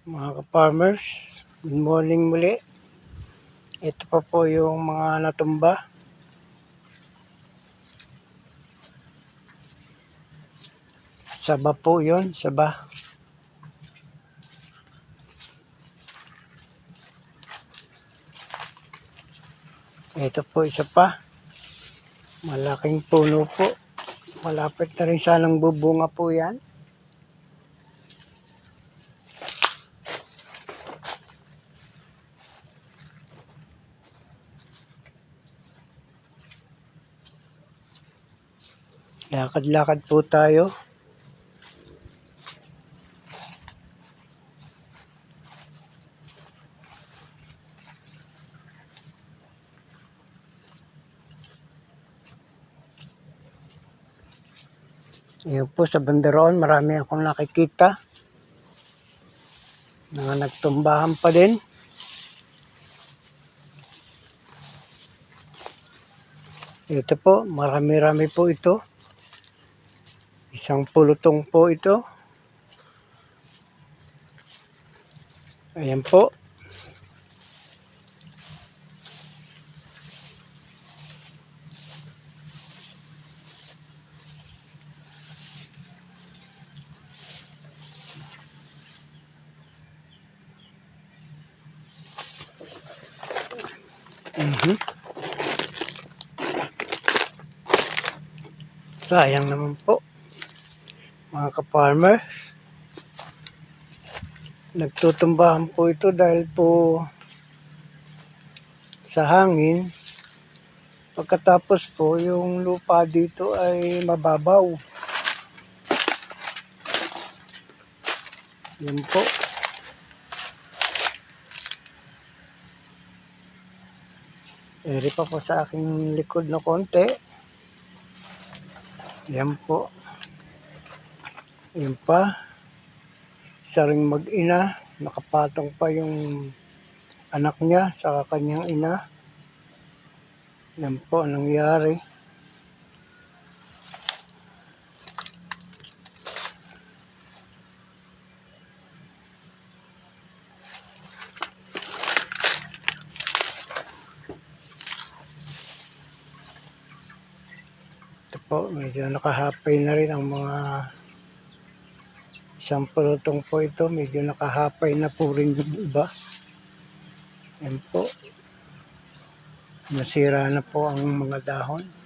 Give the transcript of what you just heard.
Mga ka-farmers, good morning muli. Ito pa po yung mga natumba. Saba po yun, saba. Ito po isa pa. Malaking puno po. Malapit na rin sanang bubunga po yan. Lakad-lakad po tayo. Ayun po sa banderon, marami akong nakikita na nagtumbahan pa din. Ito po, marami-rami po ito. Isang pulutong po ito. Ayan po. Sayang naman po, mga ka-farmer. Nagtutumbahan po ito dahil po sa hangin. Pagkatapos po, yung lupa dito ay mababaw. Yan po. Eri pa po sa aking likod na konti. Yan po. Yan pa. Isa ring mag-ina. Nakapatong pa yung anak niya sa kanyang ina. Yan po ang nangyari. Ito po, medyo nakahapay na rin ang mga isang pulutong po ito. Medyo nakahapay na po rin yung iba. Yan po. Nasira na po ang mga dahon.